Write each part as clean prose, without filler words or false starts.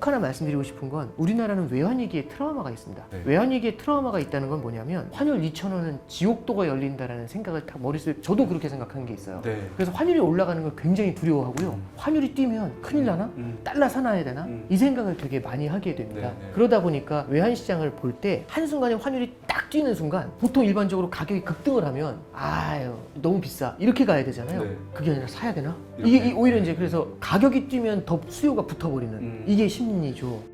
꼭 하나 말씀드리고 싶은 건 우리나라는 외환위기에 트라우마가 있습니다. 네. 외환위기에 트라우마가 있다는 건 뭐냐면 환율 2,000원은 지옥도가 열린다라는 생각을 딱 머릿속에 저도 그렇게 생각한 게 있어요. 네. 그래서 환율이 올라가는 걸 굉장히 두려워하고요. 환율이 뛰면 큰일 나나? 달러 사놔야 되나? 이 생각을 되게 많이 하게 됩니다. 네, 네. 그러다 보니까 외환시장을 볼 때 한순간에 환율이 딱 뛰는 순간 보통 일반적으로 가격이 급등을 하면 아유 너무 비싸 이렇게 가야 되잖아요. 네. 그게 아니라 사야 되나? 이렇게. 이게 오히려 이제 그래서 가격이 뛰면 더 수요가 붙어버리는 이게 심리죠.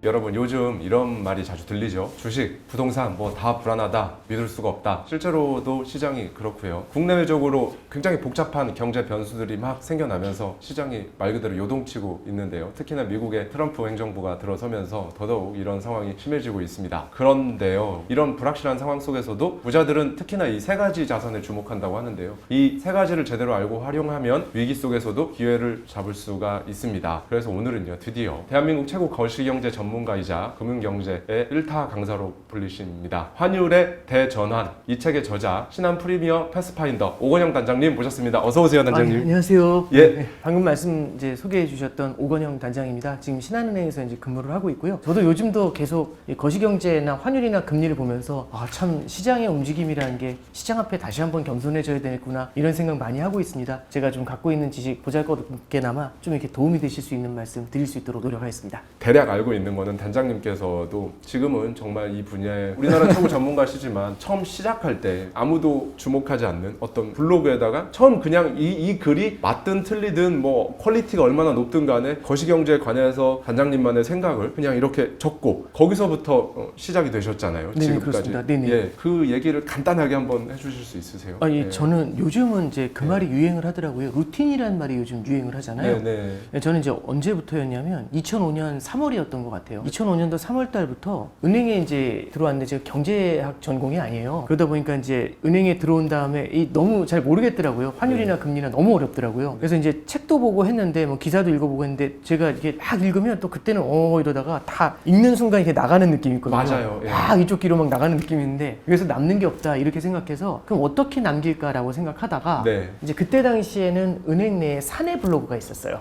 여러분 요즘 이런 말이 자주 들리죠. 주식, 부동산 뭐 다 불안하다, 믿을 수가 없다. 실제로도 시장이 그렇고요. 국내외적으로 굉장히 복잡한 경제 변수들이 막 생겨나면서 시장이 말 그대로 요동치고 있는데요. 특히나 미국의 트럼프 행정부가 들어서면서 더더욱 이런 상황이 심해지고 있습니다. 그런데요, 이런 불확실한 상황 속에서도 부자들은 특히나 이 세 가지 자산에 주목한다고 하는데요. 이 세 가지를 제대로 알고 활용하면 위기 속에서도 기회를 잡을 수가 있습니다. 그래서 오늘은요, 드디어 대한민국 최고 거시경제 전문가이자 금융경제의 1타 강사로 불리십니다. 환율의 대전환, 이 책의 저자 신한 프리미어 패스파인더 오건영 단장님 모셨습니다. 어서 오세요, 단장님. 안녕하세요. 예. 네, 방금 말씀 이제 소개해 주셨던 오건영 단장입니다. 지금 신한은행에서 이제 근무를 하고 있고요. 저도 요즘도 계속 이 거시경제나 환율이나 금리를 보면서 참 시장의 움직임이라는 게 시장 앞에 다시 한번 겸손해져야 되겠구나 이런 생각 많이 하고 있습니다. 제가 좀 갖고 있는 지식 보잘것없게나마 좀 이렇게 도움이 되실 수 있는 말씀 드릴 수 있도록 노력하겠습니다. 대략 알고 있는 거는 단장님께서도 지금은 정말 이 분야에 우리나라 최고 전문가시지만 처음 시작할 때 아무도 주목하지 않는 어떤 블로그에다가 처음 그냥 이 글이 맞든 틀리든 뭐 퀄리티가 얼마나 높든 간에 거시경제에 관해서 단장님만의 생각을 그냥 이렇게 적고 거기서부터 시작이 되셨잖아요. 네, 지금까지. 그렇습니다. 네네. 예, 그 얘기를 간단하게 한번 해주실 수 있으세요? 예. 저는 요즘은 이제 그 말이 유행을 하더라고요. 루틴이라는 말이 요즘 유행을 하잖아요. 네. 예, 저는 이제 언제부터였냐면 2005년 3월이었던 것 같아요. 2005년도 3월 달부터 은행에 이제 들어왔는데 제가 경제학 전공이 아니에요. 그러다 보니까 이제 은행에 들어온 다음에 너무 잘 모르겠더라고요. 환율이나 금리나 너무 어렵더라고요. 그래서 이제 책도 보고 했는데 뭐 기사도 읽어보고 했는데 제가 이게 막 읽으면 또 그때는 이러다가 다 읽는 순간 이렇게 나가는 느낌이 있거든요. 맞아요. 예. 막 이쪽 귀로 막 나가는 느낌이 있는데 여기서 남는 게 없다 이렇게 생각해서 그럼 어떻게 남길까라고 생각하다가 네. 이제 그때 당시에는 은행 내에 사내 블로그가 있었어요.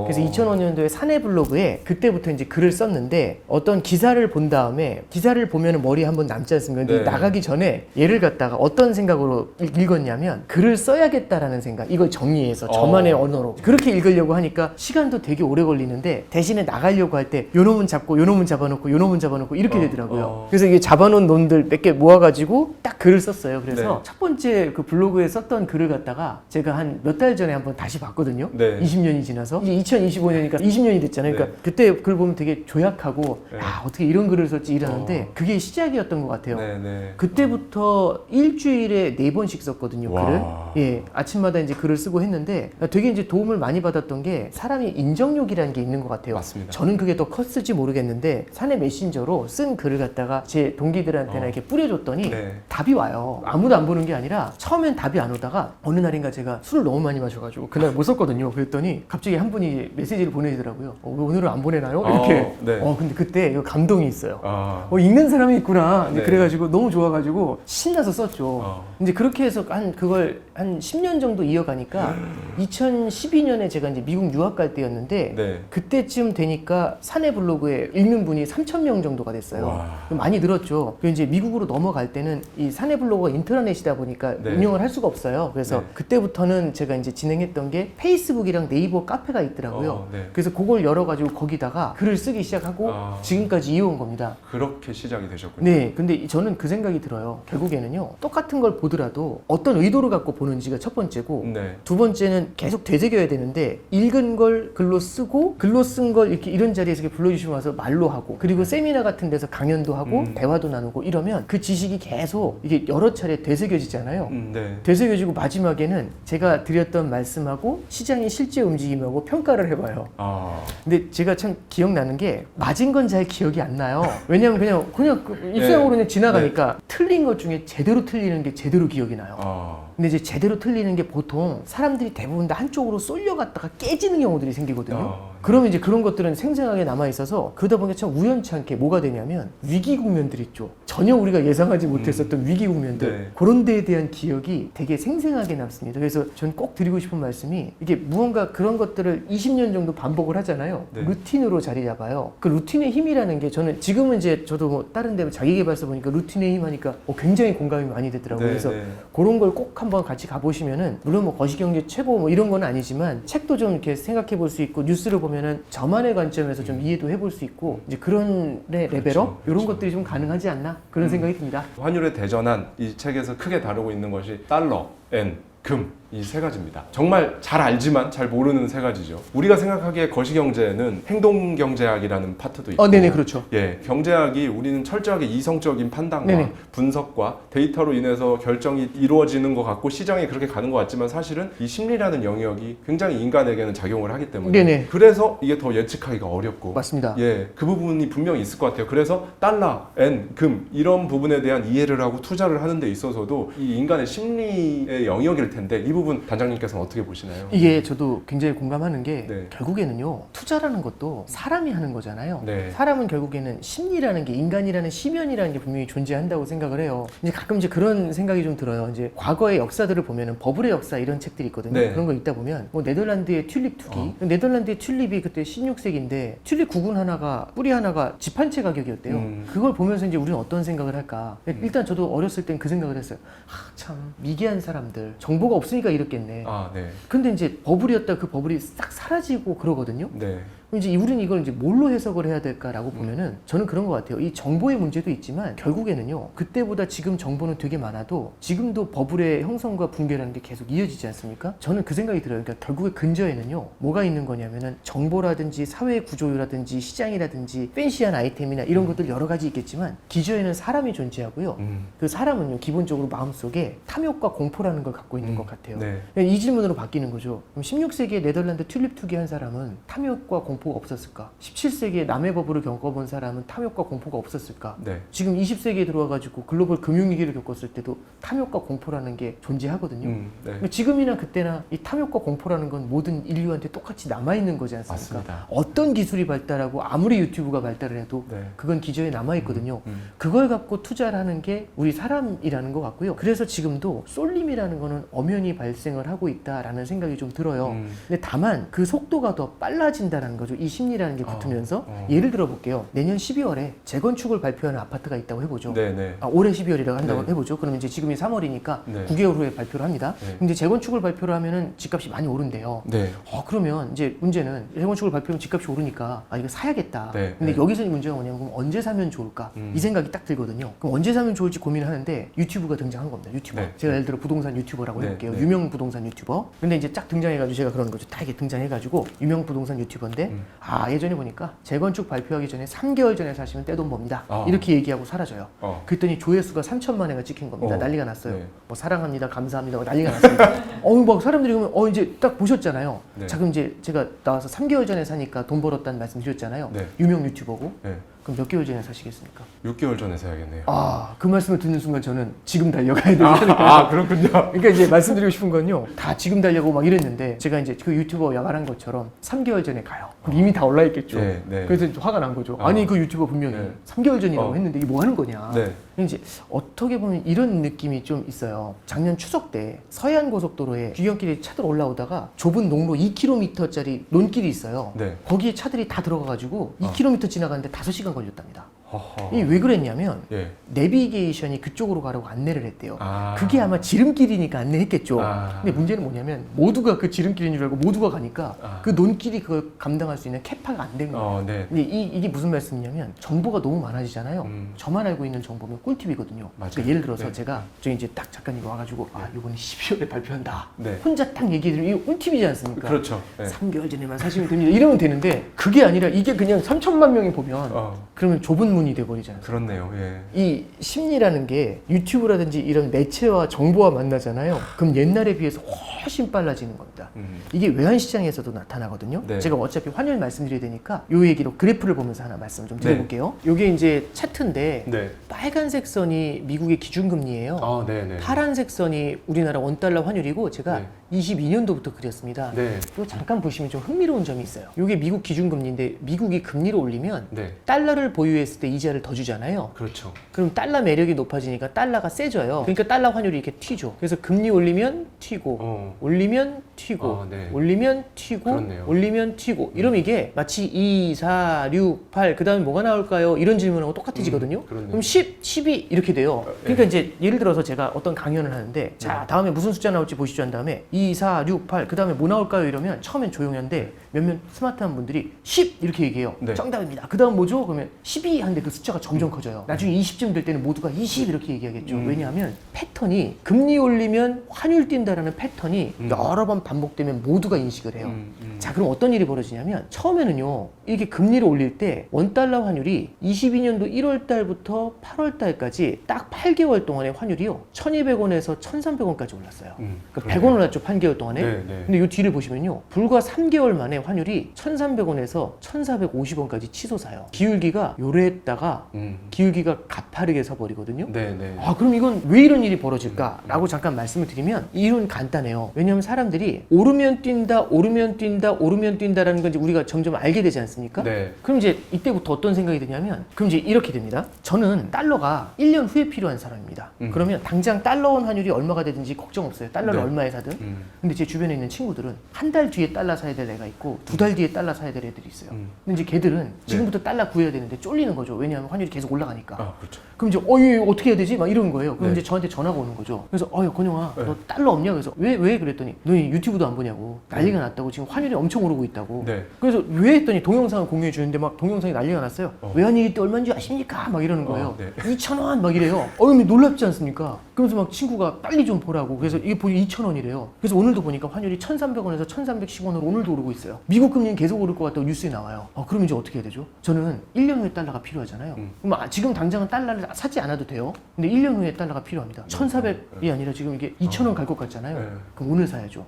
그래서 2005년도에 사내 블로그에 그때부터 이제 글을 썼는데 어떤 기사를 본 다음에 기사를 보면 머리에 한번 남지 않습니까? 근데 네. 나가기 전에 얘를 갖다가 어떤 생각으로 읽었냐면 글을 써야겠다라는 생각. 이걸 정리해서 저만의 언어로 그렇게 읽으려고 하니까 시간도 되게 오래 걸리는데 대신에 나가려고 할 때 요 놈은 잡고 요 놈은 잡아놓고 요 놈은 잡아놓고 이렇게 되더라고요. 그래서 이게 잡아놓은 놈들 몇 개 모아가지고 딱 글을 썼어요. 그래서 네. 첫 번째 그 블로그에 썼던 글을 갖다가 제가 한 몇 달 전에 한번 다시 봤거든요. 네. 20년이 지나서 이제 2025년이니까 20년이 됐잖아요. 그러니까 그때 글 보면 되게 조약하고 네. 어떻게 이런 글을 썼지 이러는데 그게 시작이었던 것 같아요. 네. 그때부터 일주일에 4번씩 썼거든요. 와. 글을. 예, 아침마다 이제 글을 쓰고 했는데 되게 이제 도움을 많이 받았던 게 사람이 인정욕이라는 게 있는 것 같아요. 맞습니다. 저는 그게 더 컸을지 모르겠는데 사내 메신저로 쓴 글을 갖다가 제 동기들한테나 이렇게 뿌려줬더니 네. 답이 와요. 아무도 안 보는 게 아니라 처음엔 답이 안 오다가 어느 날인가 제가 술을 너무 많이 마셔가지고 그날 못 썼거든요. 그랬더니 갑자기 한 분이 메시지를 보내시더라고요. 왜 오늘은 안 보내나요? 이렇게. 네. 근데 그때 이거 감동이 있어요. 읽는 읽는 사람이 있구나. 네. 그래가지고 너무 좋아가지고 신나서 썼죠. 이제 그렇게 해서 그걸 한 10년 정도 이어가니까 2012년에 제가 이제 미국 유학 갈 때였는데 네. 그때쯤 되니까 사내 블로그에 읽는 분이 3,000명 정도가 됐어요. 와. 많이 늘었죠. 그리고 이제 미국으로 넘어갈 때는 이 사내 블로그가 인터넷이다 보니까 네. 운영을 할 수가 없어요. 그래서 네. 그때부터는 제가 이제 진행했던 게 페이스북이랑 네이버 카페가 있더라고요. 네. 그래서 그걸 열어가지고 거기다가 글을 쓰기 시작하고 지금까지 이어온 겁니다. 그렇게 시작이 되셨군요. 네, 근데 저는 그 생각이 들어요. 결국에는요, 똑같은 걸 보더라도 어떤 의도를 갖고 보는지가 첫 번째고, 네. 두 번째는 계속 되새겨야 되는데, 읽은 걸 글로 쓰고, 글로 쓴 걸 이렇게 이런 자리에서 이렇게 불러주시면 와서 말로 하고, 그리고 세미나 같은 데서 강연도 하고, 대화도 나누고 이러면 그 지식이 계속 이게 여러 차례 되새겨지잖아요. 네. 되새겨지고 마지막에는 제가 드렸던 말씀하고 시장의 실제 움직임하고 평가를 해봐요. 근데 제가 참 기억나는 게 맞은 건 잘 기억이 안 나요. 왜냐면 그냥 입술하고 그냥 지나가니까 틀린 것 중에 제대로 틀리는 게 제대로 기억이 나요. 근데 이제 제대로 틀리는 게 보통 사람들이 대부분 다 한쪽으로 쏠려갔다가 깨지는 경우들이 생기거든요. 그러면 이제 그런 것들은 생생하게 남아있어서 그러다 보니까 참 우연치 않게 뭐가 되냐면 위기 국면들 있죠. 전혀 우리가 예상하지 못했었던 위기 국면들 네. 그런 데에 대한 기억이 되게 생생하게 남습니다. 그래서 저는 꼭 드리고 싶은 말씀이 이게 무언가 그런 것들을 20년 정도 반복을 하잖아요. 네. 루틴으로 자리 잡아요. 그 루틴의 힘이라는 게 저는 지금은 이제 저도 뭐 다른 데 자기계발서 보니까 루틴의 힘 하니까 굉장히 공감이 많이 되더라고요. 네, 그래서 네. 그런 걸 꼭 한번 같이 가보시면은 물론 뭐 거시경제 최고 뭐 이런 건 아니지만 책도 좀 이렇게 생각해 볼 수 있고 뉴스를 보면은 저만의 관점에서 좀 이해도 해볼 수 있고 이제 그런 레벨업 그렇죠, 이런 그렇죠. 것들이 좀 가능하지 않나 그런 생각이 듭니다. 환율에 대전한 이 책에서 크게 다루고 있는 것이 달러, 엔, 금 이 세 가지입니다. 정말 잘 알지만 잘 모르는 세 가지죠. 우리가 생각하기에 거시경제는 행동경제학이라는 파트도 있고 네네 그렇죠. 예, 경제학이 우리는 철저하게 이성적인 판단과 네네. 분석과 데이터로 인해서 결정이 이루어지는 것 같고 시장이 그렇게 가는 것 같지만 사실은 이 심리라는 영역이 굉장히 인간에게는 작용을 하기 때문에 네네. 그래서 이게 더 예측하기가 어렵고 맞습니다. 예, 그 부분이 분명히 있을 것 같아요. 그래서 달러, 엔, 금 이런 부분에 대한 이해를 하고 투자를 하는 데 있어서도 이 인간의 심리의 영역일 텐데 이 부분 단장님께서는 어떻게 보시나요? 이게 저도 굉장히 공감하는 게 네. 결국에는요 투자라는 것도 사람이 하는 거잖아요. 네. 사람은 결국에는 심리라는 게 인간이라는 심연이라는 게 분명히 존재한다고 생각을 해요. 이제 가끔 이제 그런 생각이 좀 들어요. 이제 과거의 역사들을 보면은 버블의 역사 이런 책들이 있거든요. 네. 그런 거 읽다 보면 뭐 네덜란드의 튤립 투기, 네덜란드의 튤립이 그때 16세기인데 튤립 구근 하나가 뿌리 하나가 집 한 채 가격이었대요. 그걸 보면서 이제 우리는 어떤 생각을 할까? 일단 저도 어렸을 땐 그 생각을 했어요. 참 미개한 사람들 정보가 없으니까 이렇겠네. 아, 네. 근데 이제 버블이었다 그 버블이 싹 사라지고 그러거든요. 네. 그럼 이제 우리는 이걸 이제 뭘로 해석을 해야 될까라고 보면은 저는 그런 것 같아요. 이 정보의 문제도 있지만 결국에는요 그때보다 지금 정보는 되게 많아도 지금도 버블의 형성과 붕괴라는 게 계속 이어지지 않습니까? 저는 그 생각이 들어요. 그러니까 결국에 근저에는요 뭐가 있는 거냐면은 정보라든지 사회 구조라든지 시장이라든지 팬시한 아이템이나 이런 것들 여러 가지 있겠지만 기저에는 사람이 존재하고요. 그 사람은요 기본적으로 마음속에 탐욕과 공포라는 걸 갖고 있는 것 같아요. 네. 이 질문으로 바뀌는 거죠. 그럼 16세기에 네덜란드 튤립 투기한 사람은 탐욕과 공포가 없었을까? 17세기에 남의 버블을 겪어본 사람은 탐욕과 공포가 없었을까? 네. 지금 20세기에 들어와가지고 글로벌 금융위기를 겪었을 때도 탐욕과 공포라는 게 존재하거든요. 네. 근데 지금이나 그때나 이 탐욕과 공포라는 건 모든 인류한테 똑같이 남아있는 거지 않습니까? 맞습니다. 어떤 기술이 발달하고 아무리 유튜브가 발달을 해도 네. 그건 기저에 남아있거든요. 그걸 갖고 투자를 하는 게 우리 사람이라는 것 같고요. 그래서 지금도 쏠림이라는 거는 엄연히 발생을 하고 있다라는 생각이 좀 들어요. 근데 다만 그 속도가 더 빨라진다는 거죠. 이 심리라는 게 붙으면서 예를 들어 볼게요. 내년 12월에 재건축을 발표하는 아파트가 있다고 해보죠. 네, 네. 올해 12월이라고 한다고 네. 해보죠. 그러면 이제 지금이 3월이니까 네. 9개월 후에 발표를 합니다. 네. 근데 재건축을 발표를 하면은 집값이 많이 오른대요. 네. 그러면 이제 문제는 재건축을 발표하면 집값이 오르니까 이거 사야겠다. 네. 근데 네. 여기서 문제가 뭐냐면 그럼 언제 사면 좋을까? 이 생각이 딱 들거든요. 그럼 언제 사면 좋을지 고민을 하는데 유튜브가 등장한 겁니다. 유튜버. 네. 제가 예를 들어 부동산 유튜버라고 네. 해볼게요. 네. 유명 부동산 유튜버. 근데 이제 딱 등장해가지고 제가 그러는 거죠. 딱 이게 등장해가지고 유명 부동산 유튜버인데 예전에 보니까 재건축 발표하기 전에 3개월 전에 사시면 떼돈 법니다. 이렇게 얘기하고 사라져요. 그랬더니 조회수가 3천만 회가 찍힌 겁니다. 난리가 났어요. 네. 뭐 사랑합니다, 감사합니다, 뭐 난리가 났습니다. 막 사람들이 그러면 이제 딱 보셨잖아요. 네. 자, 그럼 이제 제가 나와서 3개월 전에 사니까 돈 벌었다는 말씀 드렸잖아요. 네. 유명 유튜버고. 네. 그럼 몇 개월 전에 사시겠습니까? 6개월 전에 사야겠네요. 그 말씀을 듣는 순간 저는 지금 달려가야 되니까. 그렇군요. 그러니까 이제 말씀드리고 싶은 건요. 다 지금 달려고 막 이랬는데 제가 이제 그 유튜버가 말한 것처럼 3개월 전에 가요. 그럼 이미 다 올라 있겠죠. 네, 네. 그래서 이제 화가 난 거죠. 아니 그 유튜버 분명히 네. 3개월 전이라고 했는데 이게 뭐 하는 거냐. 네. 이제 어떻게 보면 이런 느낌이 좀 있어요. 작년 추석 때 서해안 고속도로에 귀경길에 차들 올라오다가 좁은 농로 2km짜리 논길이 있어요. 네. 거기에 차들이 다 들어가가지고 2km 지나가는데 5시간 걸렸답니다. 허허. 이게 왜 그랬냐면 예. 내비게이션이 그쪽으로 가라고 안내를 했대요. 아. 그게 아마 지름길이니까 안내했겠죠. 아. 근데 문제는 뭐냐면 모두가 그 지름길인 줄 알고 모두가 가니까 그 논길이 그걸 감당할 수 있는 캐파가 안 된 거예요. 네. 근데 이게 무슨 말씀이냐면 정보가 너무 많아지잖아요. 음. 저만 알고 있는 정보면 꿀팁이거든요. 맞아요. 그러니까 예를 들어서 네. 제가 저희 이제 딱 작가님이 와가지고 이번에 12월에 발표한다. 네. 혼자 딱 얘기해드리면 이거 꿀팁이지 않습니까? 그렇죠. 네. 3개월 전에만 사시면 됩니다. 이러면 되는데 그게 아니라 이게 그냥 3천만 명이 보면 그러면 좁은 문이 돼버리잖아요. 그렇네요. 예. 이 심리라는 게 유튜브라든지 이런 매체와 정보와 만나잖아요. 그럼 옛날에 비해서 훨씬 빨라지는 겁니다. 이게 외환시장에서도 나타나거든요. 네. 제가 어차피 환율 말씀드려야 되니까 요 얘기로 그래프를 보면서 하나 말씀 좀 드려볼게요. 요게 이제 차트인데 네. 빨간색 선이 미국의 기준금리예요. 네네. 파란색 선이 우리나라 원달러 환율이고 제가 네. 22년도부터 그렸습니다. 네. 또 잠깐 보시면 좀 흥미로운 점이 있어요. 이게 미국 기준금리인데 미국이 금리를 올리면 네. 달러를 보유했을 때 이자를 더 주잖아요. 그렇죠. 그럼 달러 매력이 높아지니까 달러가 세져요. 그러니까 달러 환율이 이렇게 튀죠. 그래서 금리 올리면 튀고 올리면 튀고 네. 올리면 튀고 그렇네요. 올리면 튀고 이러면 이게 마치 2, 4, 6, 8 그다음에 뭐가 나올까요? 이런 질문하고 똑같아지거든요. 그렇네요. 그럼 10, 12 이렇게 돼요. 그러니까 이제 예를 들어서 제가 어떤 강연을 하는데 자 다음에 무슨 숫자 나올지 보시죠 한 다음에 2, 4, 6, 8 그다음에 뭐 나올까요? 이러면 처음엔 조용한데 몇몇 스마트한 분들이 10 이렇게 얘기해요. 네. 정답입니다. 그다음 뭐죠? 그러면 12 하는데 그 숫자가 점점 커져요. 나중에 20쯤 될 때는 모두가 20 이렇게 얘기하겠죠. 왜냐하면 패턴이 금리 올리면 환율 뛴다라는 패턴이 여러 번 반복되면 모두가 인식을 해요. 자 그럼 어떤 일이 벌어지냐면 처음에는요 이렇게 금리를 올릴 때 원달러 환율이 22년도 1월 달부터 8월 달까지 딱 8개월 동안의 환율이요 1200원에서 1300원까지 올랐어요. 그러니까 100원 올랐죠 8개월 동안에. 네, 네. 근데 이 뒤를 보시면요 불과 3개월 만에 환율이 1300원에서 1450원까지 치솟아요. 기울기가 요래했다가 기울기가 가파르게 서버리거든요. 네, 네. 아 그럼 이건 왜 이런 일이 벌어질까라고 잠깐 말씀을 드리면 이유는 간단해요. 왜냐하면 사람들이 오르면 뛴다 오르면 뛴다 오르면 뛴다라는 건 이제 우리가 점점 알게 되지 않습니까? 네. 그럼 이제 이때부터 어떤 생각이 드냐면 그럼 이제 이렇게 됩니다. 저는 달러가 1년 후에 필요한 사람입니다. 그러면 당장 달러 원 환율이 얼마가 되든지 걱정 없어요. 달러를 네. 얼마에 사든. 근데 제 주변에 있는 친구들은 한 달 뒤에 달러 사야 될 애가 있고 2달 뒤에 달러 사야 될 애들이 있어요. 근데 이제 걔들은 지금부터 달러 구해야 되는데 쫄리는 거죠. 왜냐하면 환율이 계속 올라가니까. 아, 그렇죠. 그럼 이제 이거 어떻게 해야 되지? 막 이런 거예요. 그럼 네. 이제 저한테 전화가 오는 거죠. 그래서 건영아 네. 너 달러 없냐? 그래서 왜 그랬더니 너 유튜브도 안 보냐고 난리가 났다고 지금 환율이 엄청 오르고 있다고. 네. 그래서 왜 했더니 동영상을 공유해 주는데 막 동영상이 난리가 났어요. 외환위기 때 얼마인지 아십니까? 막 이러는 거예요. 네. 2,000원 막 이래요. 그럼 놀랍지 않습니까? 그러면서 막 친구가 빨리 좀 보라고. 그래서 이게 보니 2,000원이래요. 그래서 오늘도 보니까 환율이 1,300원에서 1,310원으로 오늘도 오르고 있어요. 미국 금리는 계속 오를 것 같다고 뉴스에 나와요. 그럼 이제 어떻게 해야 되죠? 저는 1년 후에 달러가 필요하잖아요. 그럼 지금 당장은 달러를 사지 않아도 돼요. 근데 1년 후에 달러가 필요합니다. 1,400이 아니라 지금 이게 2,000원 갈 것 같잖아요. 네. 그럼 오늘 사야죠.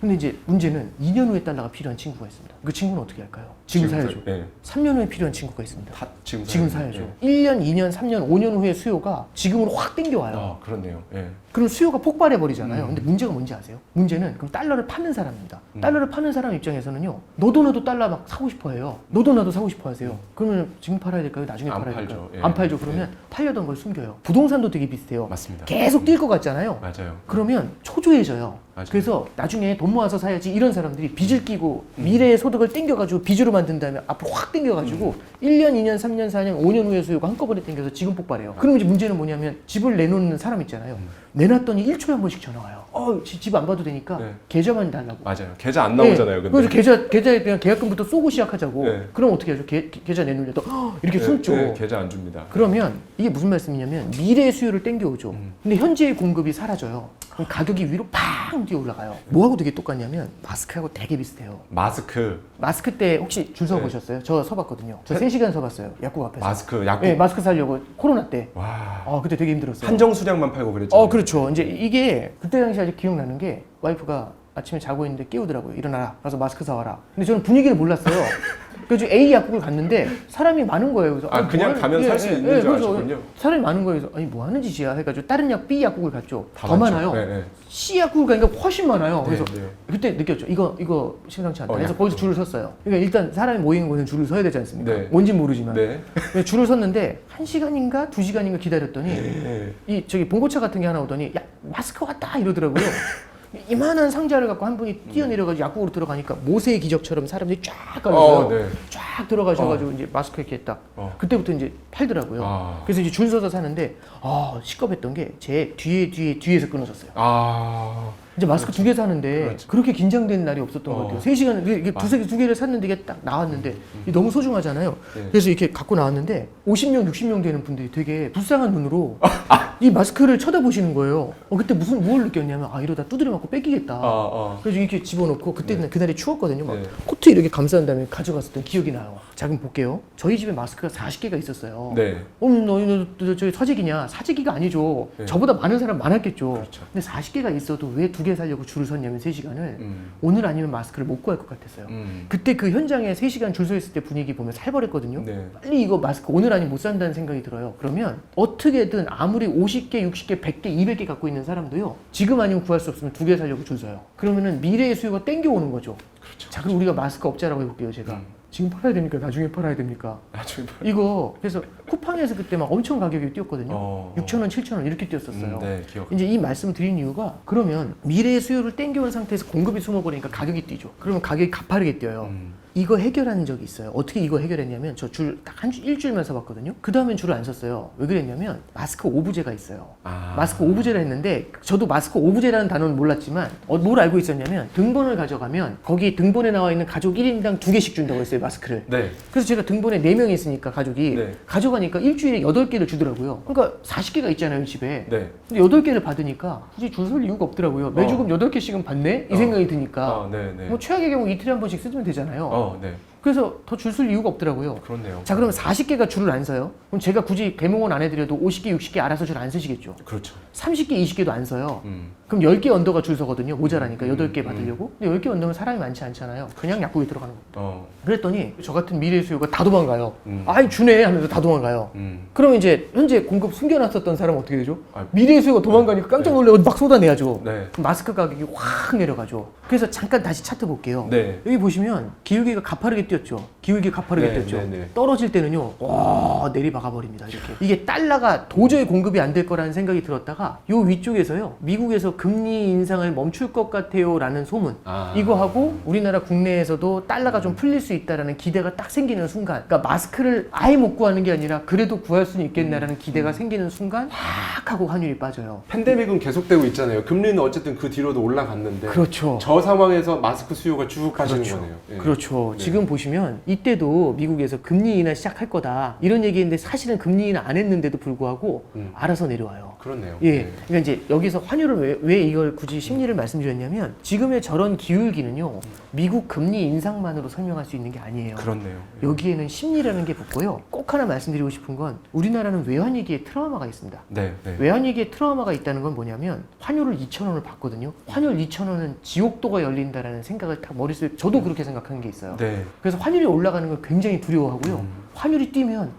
근데 이제 문제는 2년 후에 달러가 필요한 친구가 있습니다. 그 친구는 어떻게 할까요? 지금 사야죠. 네. 3년 후에 필요한 친구가 있습니다. 다 지금 지금 사야죠. 1년, 2년, 3년, 5년 후에 수요가 지금으로 확 땡겨와요. 아, 그렇네요. 예. 그럼 수요가 폭발해 버리잖아요. 근데 문제가 뭔지 아세요? 문제는 그럼 달러를 파는 사람입니다. 달러를 파는 사람 입장에서는요. 너도 나도 달러 막 사고 싶어 해요. 너도 나도 사고 싶어 하세요. 그러면 지금 팔아야 될까요? 나중에 안 팔아야 팔죠. 될까요? 예. 안 팔죠. 그러면 팔려던 걸 숨겨요. 부동산도 되게 비슷해요. 맞습니다. 계속 뛸 것 같잖아요. 맞아요. 그러면 초조해져요. 맞아요. 그래서 나중에 돈 모아서 사야지 이런 사람들이 빚을 끼고 미래의 소득을 땡겨가지고 빚으로 만든 다음에 앞으로 확 땡겨가지고 1년, 2년, 3년, 4년, 5년 후에 수요가 한꺼번에 땡겨서 지금 폭발해요. 그럼 이제 문제는 뭐냐면 집을 내놓는 사람 있잖아요. 내놨더니 1초에 한 번씩 전화 와요. 집 안 봐도 되니까 네. 계좌만 달라고. 맞아요. 계좌 안 나오잖아요. 네. 근데. 그래서 계좌에 그냥 계약금부터 쏘고 시작하자고. 네. 그럼 어떻게 하죠? 계좌 내놓으려 또 이렇게 네, 숨죠. 네, 계좌 안 줍니다. 그러면 이게 무슨 말씀이냐면 미래의 수요를 땡겨오죠. 근데 현재의 공급이 사라져요. 그럼 가격이 위로 팡 뛰어 올라가요. 뭐하고 되게 똑같냐면 마스크하고 되게 비슷해요. 마스크 때 혹시 줄 서보셨어요? 저 서봤거든요. 저 3시간 서봤어요. 약국 앞에서. 마스크, 약국. 네, 마스크 사려고 코로나 때. 와. 그때 되게 힘들었어요. 한정 수량만 팔고 그랬잖아요. 그렇죠. 이제 이게 그때 당시 아직 기억나는 게 와이프가 아침에 자고 있는데 깨우더라고요. 일어나라. 가서 마스크 사와라. 근데 저는 분위기를 몰랐어요. 그래서 A 약국을 갔는데 사람이 많은 거예요. 그래서 그냥 가면 살 수 있는 줄 그래서 아셨군요. 사람이 많은 거예요. 그래서 뭐 하는 짓이야 해가지고 다른 B 약국을 갔죠. 더 많죠. 많아요. 네, 네. C 약국을 가니까 훨씬 많아요. 네, 그래서 네. 그때 느꼈죠. 이거 심상치 않다. 그래서 약국. 거기서 줄을 섰어요. 그러니까 일단 사람이 모이는 곳은 줄을 서야 되지 않습니까? 네. 뭔진 모르지만. 네. 줄을 섰는데 1시간인가 2시간인가 기다렸더니 네. 이 저기 봉고차 같은 게 하나 오더니 야 마스크 왔다 이러더라고요. 이만한 상자를 갖고 한 분이 뛰어내려가지고 약국으로 들어가니까 모세의 기적처럼 사람들이 쫙 깔려서 네. 쫙 들어가셔가지고 이제 마스크 이렇게 딱 그때부터 이제 팔더라고요. 그래서 이제 줄 서서 사는데 시겁했던 게 제 뒤에서 끊어졌어요. 이제 마스크 2개 사는데 그렇게 긴장된 날이 없었던 것 같아요. 3시간 이게 두 개를 샀는데 이게 딱 나왔는데 이게 너무 소중하잖아요. 네. 그래서 이렇게 갖고 나왔는데 50명, 60명 되는 분들이 되게 불쌍한 눈으로 이 마스크를 쳐다보시는 거예요. 그때 뭘 느꼈냐면 이러다 두드려 맞고 뺏기겠다. 그래서 이렇게 집어넣고 그때는 그날이 추웠거든요. 막 네. 코트 이렇게 감싼 다음에 가져갔었던 기억이 나요. 자 그럼 볼게요. 저희 집에 마스크가 40개가 있었어요. 네. 너 저기 사재기냐? 사재기가 아니죠. 네. 저보다 많은 사람 많았겠죠. 그렇죠. 근데 40개가 있어도 왜 두 개 사려고 줄을 섰냐면 3시간을 오늘 아니면 마스크를 못 구할 것 같았어요. 그때 그 현장에 3시간 줄 서 있을 때 분위기 보면 살벌했거든요. 네. 빨리 이거 마스크 오늘 아니면 못 산다는 생각이 들어요. 그러면 어떻게든 아무리 50개, 60개, 100개, 200개 갖고 있는 사람도요. 지금 아니면 구할 수 없으면 2개 사려고 줄 서요. 그러면은 미래의 수요가 땡겨오는 거죠. 그렇죠. 자, 그럼 우리가 마스크 업자라고 해볼게요, 제가. 지금 팔아야 됩니까? 나중에 팔아야 됩니까? 나중에 이거 그래서 쿠팡에서 그때 막 엄청 가격이 뛰었거든요. 6,000원, 7,000원 이렇게 뛰었었어요. 네, 기억. 이제 이 말씀 드린 이유가 그러면 미래의 수요를 땡겨온 상태에서 공급이 숨어버리니까 가격이 뛰죠. 그러면 가격이 가파르게 뛰어요. 이거 해결한 적이 있어요. 어떻게 이거 해결했냐면 저 줄 딱 일주일만 서봤거든요. 그 다음엔 줄을 안 섰어요. 왜 그랬냐면 마스크 오브제가 있어요. 마스크 오브제라 했는데 저도 마스크 오브제라는 단어는 몰랐지만 뭘 알고 있었냐면 등본을 가져가면 거기 등본에 나와 있는 가족 1인당 2개씩 준다고 했어요. 마스크를. 네. 그래서 제가 등본에 4명이 있으니까 가족이 네. 가져가니까 일주일에 8개를 주더라고요. 그러니까 40개가 있잖아요, 집에. 네. 근데 8개를 받으니까 굳이 줄 설 이유가 없더라고요. 매주금 8개씩은 받네? 이 생각이 드니까. 네, 네. 뭐 최악의 경우 이틀에 한 번씩 쓰면 되잖아요. 네. 그래서 더 줄 쓸 이유가 없더라고요. 그렇네요. 자, 그러면 40개가 줄을 안 서요? 그럼 제가 굳이 개몽은 안 해드려도 50개, 60개 알아서 줄 안 쓰시겠죠? 그렇죠. 30개, 20개도 안 서요. 그럼 10개 언더가 줄 서거든요. 모자라니까 8개 받으려고. 근데 10개 언더면 사람이 많지 않잖아요. 그냥 약국에 들어가는 겁니다. 그랬더니 저 같은 미래 수요가 다 도망가요. 아이 주네 하면서 다 도망가요. 그러면 이제 현재 공급 숨겨놨었던 사람은 어떻게 되죠? 미래 수요가 도망가니까 깜짝 놀래고 막 쏟아내야죠. 네. 그럼 마스크 가격이 확 내려가죠. 그래서 잠깐 다시 차트 볼게요. 네. 여기 보시면 기울기가 가파르게 뛰었죠. 기울기가 가파르게 네, 뛰었죠. 네, 네. 떨어질 때는요. 와, 내리박아 버립니다. 이렇게. 이게 달러가 도저히 공급이 안 될 거라는 생각이 들었다가 요 위쪽에서요. 미국에서 금리 인상을 멈출 것 같아요라는 소문. 이거 하고 우리나라 국내에서도 달러가 좀 풀릴 수 있다라는 기대가 딱 생기는 순간. 그러니까 마스크를 아예 못 구하는 게 아니라 그래도 구할 수는 있겠나라는 기대가 생기는 순간 확 하고 환율이 빠져요. 팬데믹은 계속되고 있잖아요. 금리는 어쨌든 그 뒤로도 올라갔는데 그렇죠. 저 상황에서 마스크 수요가 쭉 빠지는 그렇죠. 거네요. 예. 그렇죠. 네. 지금 보시면 이때도 미국에서 금리 인하 시작할 거다 이런 얘기했는데 사실은 금리 인하 안 했는데도 불구하고 알아서 내려와요. 그렇네요. 예, 네. 그러니까 이제 여기서 환율을 왜 이걸 굳이 심리를 말씀드렸냐면 지금의 저런 기울기는요 미국 금리 인상만으로 설명할 수 있는 게 아니에요. 그렇네요. 여기에는 심리라는 게 붙고요. 꼭 하나 말씀드리고 싶은 건 우리나라는 외환위기에 트라우마가 있습니다. 네. 네. 외환위기에 트라우마가 있다는 건 뭐냐면 환율을 2,000원을 받거든요. 환율 2,000원은 지옥도가 열린다라는 생각을 딱 머릿속에 저도 그렇게 생각하는 게 있어요. 네. 그래서 환율이 올라가는 걸 굉장히 두려워하고요. 환율이 뛰면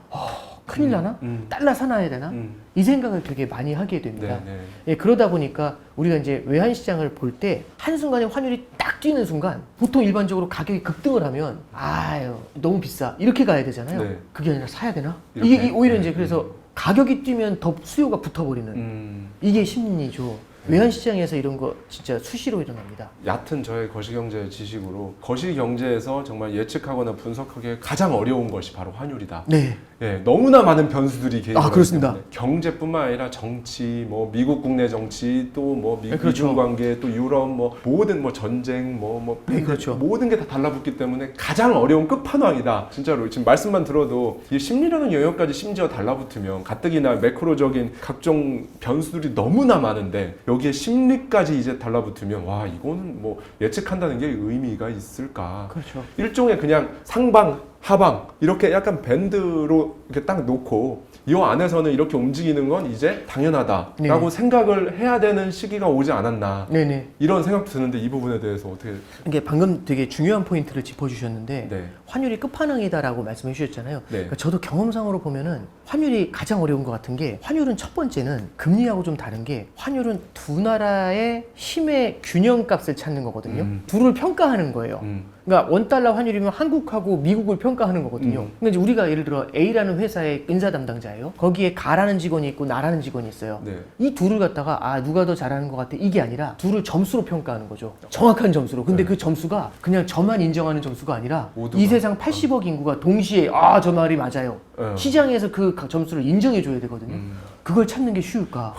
큰일 나나? 달러 사놔야 되나? 이 생각을 되게 많이 하게 됩니다. 네. 예, 그러다 보니까 우리가 이제 외환시장을 볼 때 한순간에 환율이 딱 뛰는 순간 보통 일반적으로 가격이 급등을 하면 아유 너무 비싸 이렇게 가야 되잖아요. 네. 그게 아니라 사야 되나? 이렇게? 이게 오히려 이제 그래서 가격이 뛰면 더 수요가 붙어버리는 이게 심리죠. 외환시장에서 이런 거 진짜 수시로 일어납니다. 얕은 저의 거시경제 지식으로 거시경제에서 정말 예측하거나 분석하기 가장 어려운 것이 바로 환율이다. 네. 예, 너무나 많은 변수들이 개입하기 그렇습니다. 때문에 경제뿐만 아니라 정치, 뭐 미국 국내 정치, 또 뭐 네, 그렇죠. 미중 관계, 또 유럽, 뭐 모든 뭐 전쟁, 네, 그렇죠. 모든 게 다 달라붙기 때문에 가장 어려운 끝판왕이다. 진짜로 지금 말씀만 들어도 이 심리라는 영역까지 심지어 달라붙으면 가뜩이나 매크로적인 각종 변수들이 너무나 많은데 여기에 심리까지 이제 달라붙으면 와 이거는 뭐 예측한다는 게 의미가 있을까? 그렇죠. 일종의 그냥 상방 하방 이렇게 약간 밴드로 이렇게 딱 놓고 이 안에서는 이렇게 움직이는 건 이제 당연하다라고 네. 생각을 해야 되는 시기가 오지 않았나 네네. 이런 생각도 드는데 이 부분에 대해서 어떻게 이게 방금 되게 중요한 포인트를 짚어주셨는데 네. 환율이 끝판왕이다라고 말씀해 주셨잖아요. 네. 그러니까 저도 경험상으로 보면은 환율이 가장 어려운 것 같은 게 환율은 첫 번째는 금리하고 좀 다른 게 환율은 두 나라의 힘의 균형값을 찾는 거거든요. 둘을 평가하는 거예요. 그러니까 원달러 환율이면 한국하고 미국을 평가하는 거거든요. 근데 이제 우리가 예를 들어 A라는 회사의 인사 담당자예요. 거기에 가라는 직원이 있고 나라는 직원이 있어요. 네. 이 둘을 갖다가 누가 더 잘하는 것 같아 이게 아니라 둘을 점수로 평가하는 거죠. 정확한 점수로. 근데 그 점수가 그냥 저만 인정하는 점수가 아니라 모두가. 이 세상 80억 인구가 동시에 저 말이 맞아요. 시장에서 그 점수를 인정해 줘야 되거든요. 그걸 찾는 게 쉬울까?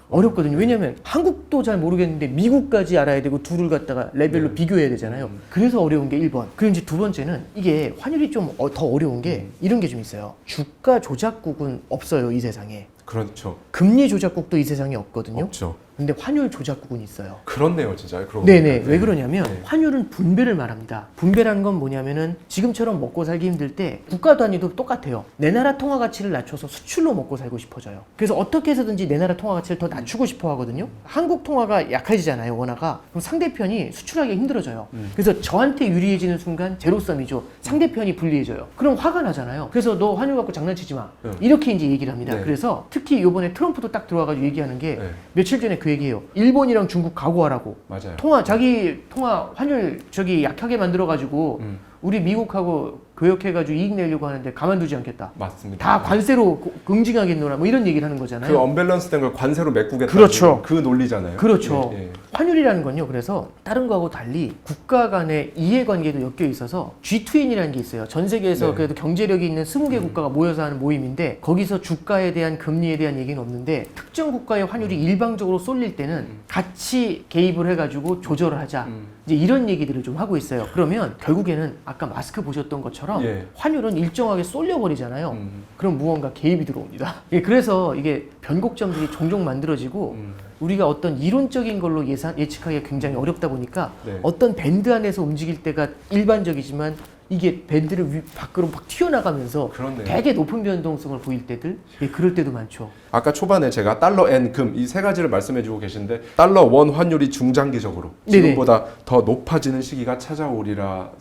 어렵거든요. 왜냐면 한국도 잘 모르겠는데 미국까지 알아야 되고 둘을 갖다가 레벨로 비교해야 되잖아요. 그래서 어려운 게 1번. 그리고 이제 두 번째는 이게 환율이 좀 더 어려운 게 이런 게 좀 있어요. 주가 조작국은 없어요, 이 세상에. 그렇죠. 금리 조작국도 이 세상에 없거든요. 없죠. 근데 환율 조작국은 있어요. 그렇네요, 진짜. 그러고 네네. 보니까. 왜 그러냐면 네. 환율은 분배를 말합니다. 분배라는 건 뭐냐면은 지금처럼 먹고 살기 힘들 때 국가 단위도 똑같아요. 내 나라 통화 가치를 낮춰서 수출로 먹고 살고 싶어져요. 그래서 어떻게 해서든지 내 나라 통화 가치를 더 낮추고 싶어 하거든요. 한국 통화가 약해지잖아요, 원화가. 그럼 상대편이 수출하기 힘들어져요. 그래서 저한테 유리해지는 순간 제로섬이죠. 상대편이 불리해져요. 그럼 화가 나잖아요. 그래서 너 환율 갖고 장난치지 마. 이렇게 이제 얘기를 합니다. 네. 그래서 특히 이번에 트럼프도 딱 들어와가지고 얘기하는 게 네. 며칠 전에 그 얘기해요. 일본이랑 중국 각오하라고. 맞아요. 자기 통화 환율 약하게 만들어가지고 우리 미국하고 교역해가지고 이익 내려고 하는데 가만두지 않겠다. 맞습니다. 다 관세로 응징하겠노라 뭐 이런 얘기를 하는 거잖아요. 그 언밸런스 된 걸 관세로 메꾸겠다. 그렇죠. 그 논리잖아요. 그렇죠. 예, 예. 환율이라는 건요. 그래서 다른 거하고 달리 국가 간의 이해관계도 엮여 있어서 G2N이라는 게 있어요. 전 세계에서 네. 그래도 경제력이 있는 20개 국가가 모여서 하는 모임인데 거기서 주가에 대한 금리에 대한 얘기는 없는데 특정 국가의 환율이 일방적으로 쏠릴 때는 같이 개입을 해가지고 조절을 하자. 이제 이런 얘기들을 좀 하고 있어요. 그러면 결국에는 아까 마스크 보셨던 것처럼 예. 환율은 일정하게 쏠려버리잖아요. 그럼 무언가 개입이 들어옵니다. 예, 그래서 이게 변곡점들이 종종 만들어지고 우리가 어떤 이론적인 걸로 예측하기가 굉장히 어렵다 보니까 네. 어떤 밴드 안에서 움직일 때가 일반적이지만 이게 밴드를 밖으로 막 튀어나가면서 그렇네요. 되게 높은 변동성을 보일 때들, 예, 그럴 때도 많죠. 아까 초반에 제가 달러 엔 금 이 세 가지를 말씀해주고 계신데 달러 원 환율이 중장기적으로 네네. 지금보다 더 높아지는 시기가 찾아오리라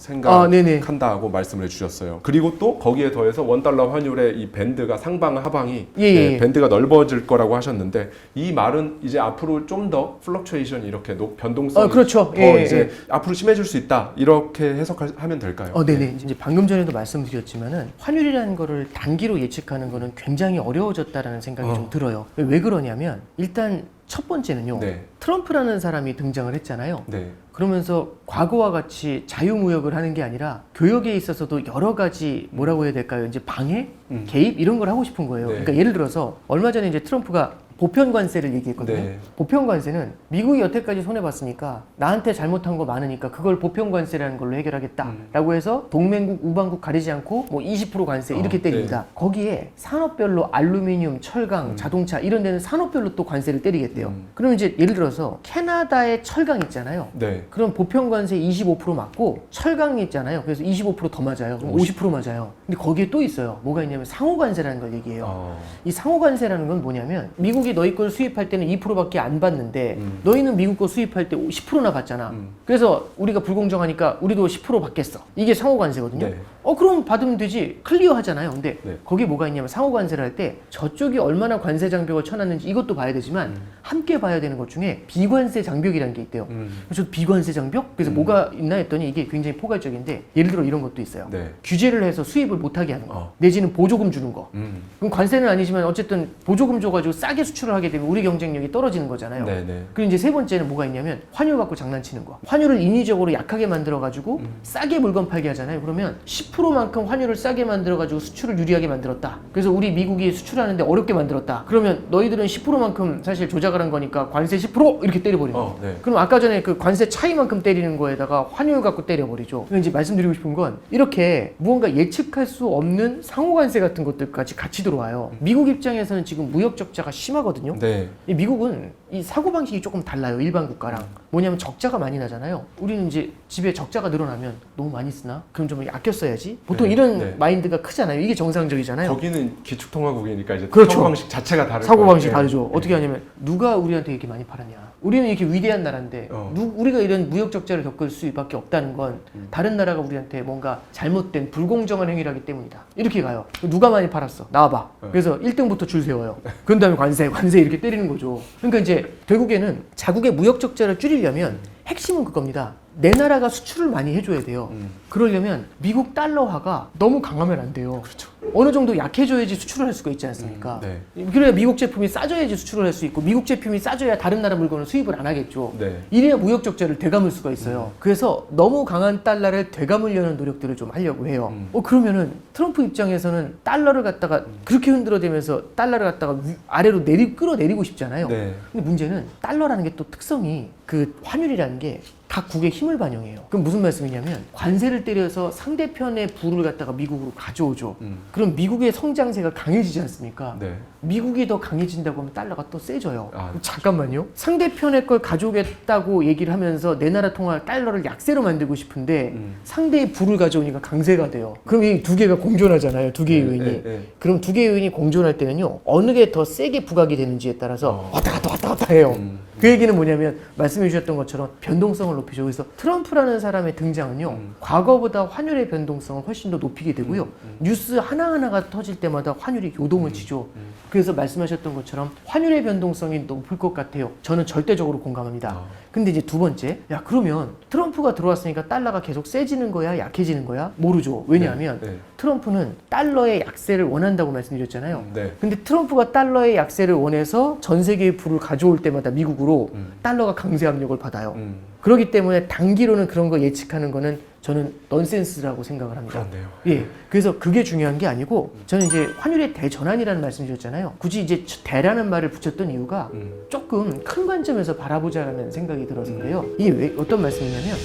네네. 생각한다고 말씀을 해주셨어요. 그리고 또 거기에 더해서 원 달러 환율의 이 밴드가 상방 하방이 예, 예. 밴드가 넓어질 거라고 하셨는데 이 말은 이제 앞으로 좀 더 플럭추에이션이 이렇게 변동성이 그렇죠. 더 예, 이제 예. 앞으로 심해질 수 있다 이렇게 해석하면 될까요? 네네. 이제 방금 전에도 말씀드렸지만은 환율이라는 거를 단기로 예측하는 거는 굉장히 어려워졌다라는 생각이 좀 들어요. 왜 그러냐면 일단 첫 번째는요. 네. 트럼프라는 사람이 등장을 했잖아요. 네. 그러면서 과거와 같이 자유무역을 하는 게 아니라 교역에 있어서도 여러 가지 뭐라고 해야 될까요? 이제 방해, 개입 이런 걸 하고 싶은 거예요. 네. 그러니까 예를 들어서 얼마 전에 이제 트럼프가 보편 관세를 얘기했거든요. 네. 보편 관세는 미국이 여태까지 손해 봤으니까 나한테 잘못한 거 많으니까 그걸 보편 관세라는 걸로 해결하겠다라고 해서 동맹국, 우방국 가리지 않고 뭐 20% 관세 이렇게 때립니다. 거기에 산업별로 알루미늄, 철강, 자동차 이런 데는 산업별로 또 관세를 때리겠대요. 그럼 이제 예를 들어서 캐나다의 철강 있잖아요. 네. 그럼 보편 관세 25% 맞고 철강이 있잖아요. 그래서 25% 더 맞아요. 그럼 50% 맞아요. 근데 거기에 또 있어요. 뭐가 있냐면 상호 관세라는 걸 얘기해요. 이 상호 관세라는 건 뭐냐면 미국이 너희 걸 수입할 때는 2%밖에 안 받는데 너희는 미국 거 수입할 때 10%나 받잖아. 그래서 우리가 불공정하니까 우리도 10% 받겠어. 이게 상호 관세거든요. 네. 그럼 받으면 되지. 클리어 하잖아요. 근데 네. 거기에 뭐가 있냐면 상호 관세를 할 때 저쪽이 얼마나 관세 장벽을 쳐놨는지 이것도 봐야 되지만 함께 봐야 되는 것 중에 비관세 장벽이라는 게 있대요. 그래서 비관세 장벽? 그래서 뭐가 있나 했더니 이게 굉장히 포괄적인데 예를 들어 이런 것도 있어요. 네. 규제를 해서 수입을 못하게 하는 거. 내지는 보조금 주는 거. 그럼 관세는 아니지만 어쨌든 보조금 줘가지고 싸게 수출을 하게 되면 우리 경쟁력이 떨어지는 거잖아요. 네네. 그리고 이제 세 번째는 뭐가 있냐면 환율 갖고 장난치는 거. 환율을 인위적으로 약하게 만들어가지고 싸게 물건 팔게 하잖아요. 그러면 10%만큼 환율을 싸게 만들어가지고 수출을 유리하게 만들었다. 그래서 우리 미국이 수출하는데 어렵게 만들었다. 그러면 너희들은 10%만큼 사실 조작을 한 거니까 관세 10% 이렇게 때려버리는 거. 네. 그럼 아까 전에 그 관세 차이만큼 때리는 거에다가 환율 갖고 때려버리죠. 그러니까 이제 말씀드리고 싶은 건 이렇게 무언가 예측할 수 없는 상호관세 같은 것들까지 같이 들어와요. 미국 입장에서는 지금 무역 적자가 심하거든요. 네. 이 미국은 이 사고방식이 조금 달라요. 일반 국가랑. 뭐냐면 적자가 많이 나잖아요. 우리는 이제 집에 적자가 늘어나면 너무 많이 쓰나? 그럼 좀 아껴 써야지. 보통 네, 이런 네. 마인드가 크잖아요. 이게 정상적이잖아요. 거기는 기축통화국이니까 이제 그렇죠. 사고방식 자체가 다르고 사고방식이 다르죠. 어떻게 하냐면 누가 우리한테 이렇게 많이 팔았냐. 우리는 이렇게 위대한 나라인데 우리가 이런 무역 적자를 겪을 수밖에 없다는 건 다른 나라가 우리한테 뭔가 잘못된 불공정한 행위를 하기 때문이다. 이렇게 가요. 누가 많이 팔았어? 나와봐. 그래서 1등부터 줄 세워요. 그 다음에 관세 이렇게 때리는 거죠. 그러니까 이제 결국에는 자국의 무역 적자를 줄이려면 핵심은 그겁니다. 내 나라가 수출을 많이 해줘야 돼요. 그러려면 미국 달러화가 너무 강하면 안 돼요. 그렇죠. 어느 정도 약해져야지 수출을 할 수가 있지 않습니까? 네. 그래야 미국 제품이 싸져야지 수출을 할 수 있고 미국 제품이 싸져야 다른 나라 물건을 수입을 안 하겠죠. 네. 이래야 무역 적자를 되감을 수가 있어요. 그래서 너무 강한 달러를 되감으려는 노력들을 좀 하려고 해요. 그러면은 트럼프 입장에서는 달러를 갖다가 그렇게 흔들어대면서 달러를 갖다가 아래로 끌어내리고 싶잖아요. 네. 근데 문제는 달러라는 게 또 특성이 그 환율이라는 게 각 국의 힘을 반영해요. 그럼 무슨 말씀이냐면 관세를 때려서 상대편의 부를 갖다가 미국으로 가져오죠. 그럼 미국의 성장세가 강해지지 않습니까? 네. 미국이 더 강해진다고 하면 달러가 또 세져요. 아, 그럼 잠깐만요. 상대편의 걸 가져오겠다고 얘기를 하면서 내 나라 통화 달러를 약세로 만들고 싶은데 상대의 부를 가져오니까 강세가 돼요. 그럼 이 두 개가 공존하잖아요. 두 개의 요인이. 그럼 두 개의 요인이 공존할 때는요. 어느 게 더 세게 부각이 되는지에 따라서 왔다 갔다 해요. 그 얘기는 뭐냐면 말씀해 주셨던 것처럼 변동성을 높이죠. 그래서 트럼프라는 사람의 등장은요. 과거보다 환율의 변동성을 훨씬 더 높이게 되고요. 뉴스 하나하나가 터질 때마다 환율이 요동을 치죠. 그래서 말씀하셨던 것처럼 환율의 변동성이 높을 것 같아요. 저는 절대적으로 공감합니다. 근데 이제 두 번째, 야 그러면 트럼프가 들어왔으니까 달러가 계속 세지는 거야, 약해지는 거야? 모르죠. 왜냐하면 트럼프는 달러의 약세를 원한다고 말씀드렸잖아요. 근데 트럼프가 달러의 약세를 원해서 전 세계의 부를 가져올 때마다 미국으로 달러가 강세 압력을 받아요. 그렇기 때문에 단기로는 그런 거 예측하는 거는 저는 넌센스라고 생각을 합니다. 그렇네요. 예. 그래서 그게 중요한 게 아니고 저는 이제 환율의 대전환이라는 말씀 드렸잖아요. 굳이 이제 대라는 말을 붙였던 이유가 조금 큰 관점에서 바라보자라는 생각이 들어서 그래요. 이게 왜 어떤 말씀이냐면